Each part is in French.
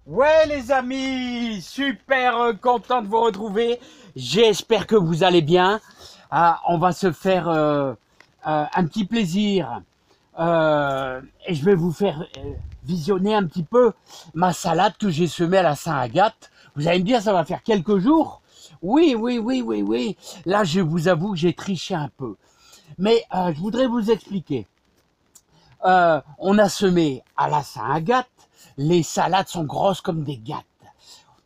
Ouais les amis, super content de vous retrouver. J'espère que vous allez bien. On va se faire un petit plaisir. Et je vais vous faire visionner un petit peu ma salade que j'ai semée à la Saint-Agathe. Vous allez me dire, ça va faire quelques jours. Oui, oui, oui, oui, oui. Là, je vous avoue que j'ai triché un peu. Mais je voudrais vous expliquer. On a semé à la Saint-Agathe. Les salades sont grosses comme des gâtes.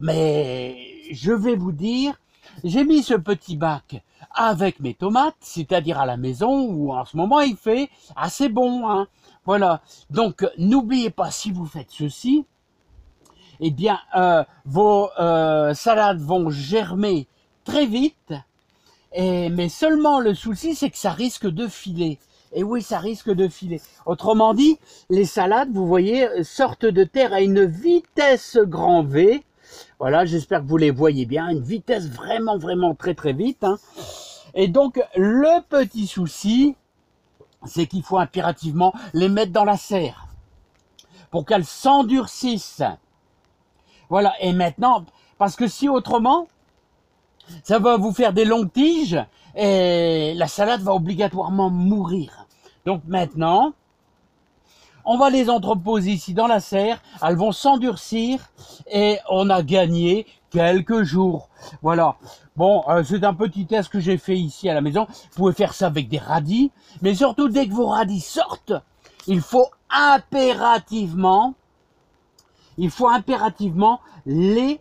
Mais je vais vous dire, j'ai mis ce petit bac avec mes tomates, c'est-à-dire à la maison, où en ce moment il fait assez bon, hein. Voilà. Donc n'oubliez pas, si vous faites ceci, eh bien vos salades vont germer très vite. Mais seulement le souci, c'est que ça risque de filer. Et oui, ça risque de filer. Autrement dit, les salades, vous voyez, sortent de terre à une vitesse grand V. Voilà, j'espère que vous les voyez bien. Une vitesse vraiment, vraiment très, très vite, hein. Et donc, le petit souci, c'est qu'il faut impérativement les mettre dans la serre pour qu'elles s'endurcissent. Voilà, et maintenant, parce que si autrement, ça va vous faire des longues tiges et la salade va obligatoirement mourir. Donc maintenant, on va les entreposer ici dans la serre, elles vont s'endurcir et on a gagné quelques jours. Voilà. Bon, c'est un petit test que j'ai fait ici à la maison. Vous pouvez faire ça avec des radis, mais surtout dès que vos radis sortent, il faut impérativement les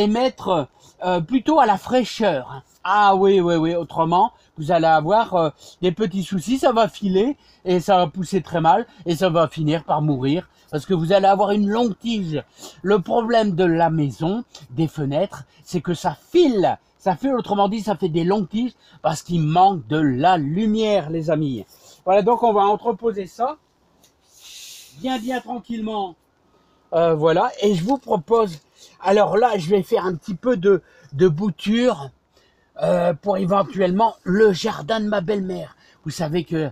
mettre plutôt à la fraîcheur. Ah oui, oui, oui, autrement, vous allez avoir des petits soucis, ça va filer et ça va pousser très mal et ça va finir par mourir parce que vous allez avoir une longue tige. Le problème de la maison, des fenêtres, c'est que ça file. Ça fait, autrement dit, ça fait des longues tiges parce qu'il manque de la lumière, les amis. Voilà, donc on va entreposer ça bien tranquillement. Voilà, et je vous propose, alors là, je vais faire un petit peu de bouture pour éventuellement le jardin de ma belle-mère. Vous savez que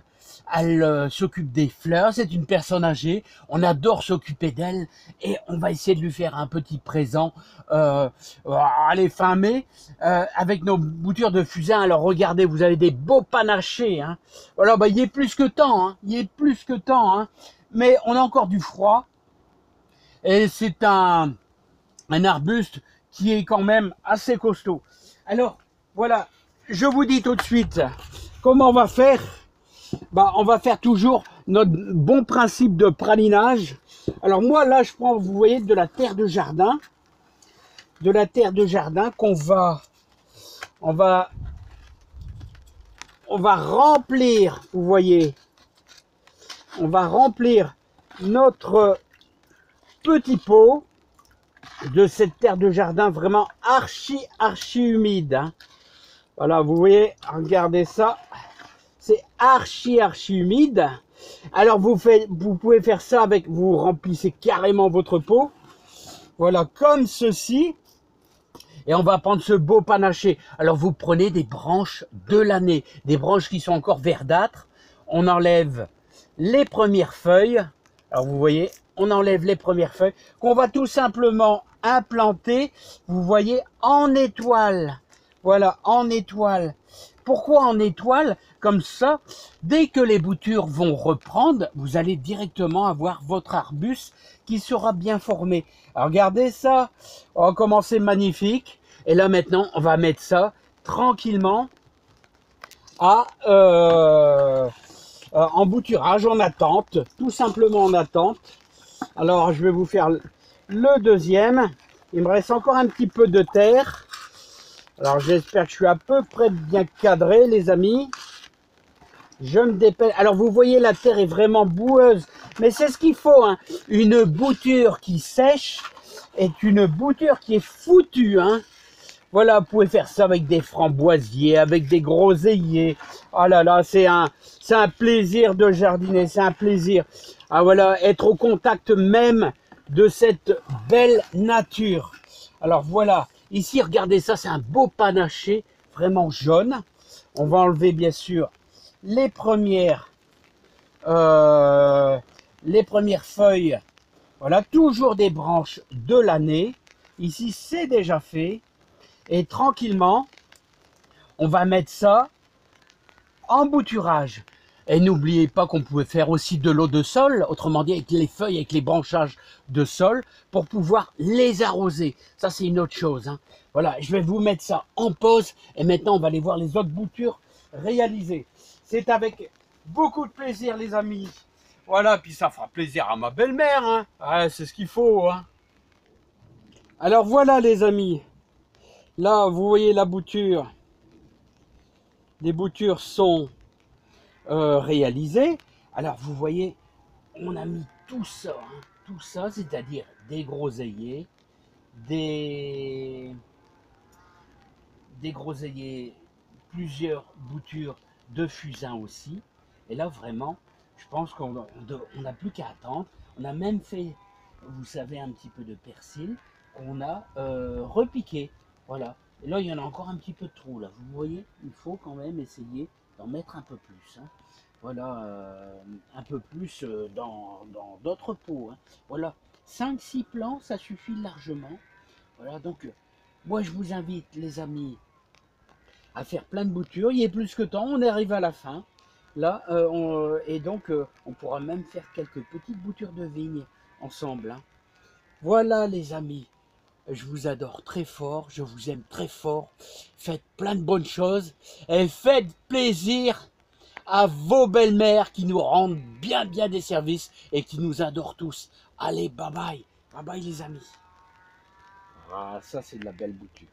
elle s'occupe des fleurs, c'est une personne âgée, on adore s'occuper d'elle et on va essayer de lui faire un petit présent, allez, fin mai, avec nos boutures de fusain. Alors regardez, vous avez des beaux panachés, hein. Voilà, bah, il est plus que temps, hein. Il est plus que temps, hein. Mais on a encore du froid. Et c'est un arbuste qui est quand même assez costaud. Alors, voilà, je vous dis tout de suite comment on va faire. Bah, on va faire toujours notre bon principe de pralinage. Alors moi, là, je prends, vous voyez, de la terre de jardin. De la terre de jardin qu'on va... On va remplir, vous voyez. On va remplir notre petit pot de cette terre de jardin vraiment archi humide, hein. Voilà, vous voyez, regardez ça, c'est archi humide. Alors vous pouvez faire ça avec, vous remplissez carrément votre pot, voilà, comme ceci. Et on va prendre ce beau panaché. Alors vous prenez des branches de l'année, des branches qui sont encore verdâtres. On enlève les premières feuilles. Alors vous voyez, on enlève les premières feuilles qu'on va tout simplement implanter, vous voyez, en étoile. Voilà, en étoile. Pourquoi en étoile? Comme ça, dès que les boutures vont reprendre, vous allez directement avoir votre arbuste qui sera bien formé. Alors regardez ça, on va commencer magnifique. Et là maintenant, on va mettre ça tranquillement à en bouturage, en attente, tout simplement en attente. Alors je vais vous faire le deuxième. Il me reste encore un petit peu de terre. Alors j'espère que je suis à peu près bien cadré, les amis. Je me dépêche. Alors vous voyez, la terre est vraiment boueuse, mais c'est ce qu'il faut, hein. Une bouture qui sèche est une bouture qui est foutue, hein. Voilà, vous pouvez faire ça avec des framboisiers, avec des groseilliers. Ah là là, c'est un plaisir de jardiner, c'est un plaisir. Ah voilà, être au contact même de cette belle nature. Alors voilà, ici, regardez ça, c'est un beau panaché, vraiment jaune. On va enlever bien sûr les premières feuilles Voilà, toujours des branches de l'année. Ici, c'est déjà fait. Et tranquillement, on va mettre ça en bouturage. Et n'oubliez pas qu'on pouvait faire aussi de l'eau de sol, autrement dit avec les feuilles, avec les branchages de sol, pour pouvoir les arroser. Ça, c'est une autre chose, hein. Voilà, je vais vous mettre ça en pause. Et maintenant, on va aller voir les autres boutures réalisées. C'est avec beaucoup de plaisir, les amis. Voilà, puis ça fera plaisir à ma belle-mère, hein. Ouais, c'est ce qu'il faut, hein. Alors voilà, les amis. Là, vous voyez la bouture. Les boutures sont réalisées. Alors, vous voyez, on a mis tout ça, hein, tout ça, c'est-à-dire des groseilliers, des groseilliers, plusieurs boutures de fusain aussi. Et là, vraiment, je pense qu'on n'a plus qu'à attendre. On a même fait, vous savez, un petit peu de persil qu'on a repiqué. Voilà. Et là, il y en a encore un petit peu de trou, là. Vous voyez, il faut quand même essayer d'en mettre un peu plus, hein. Voilà, un peu plus dans d'autres pots, hein. Voilà, 5-6 plants, ça suffit largement. Voilà, donc, moi, je vous invite, les amis, à faire plein de boutures. Il est plus que temps, on arrive à la fin. Là, et donc, on pourra même faire quelques petites boutures de vigne ensemble, hein. Voilà, les amis. Je vous adore très fort, je vous aime très fort. Faites plein de bonnes choses et faites plaisir à vos belles-mères qui nous rendent bien des services et qui nous adorent tous. Allez, bye bye. Bye bye, les amis. Ah, ça, c'est de la belle bouture.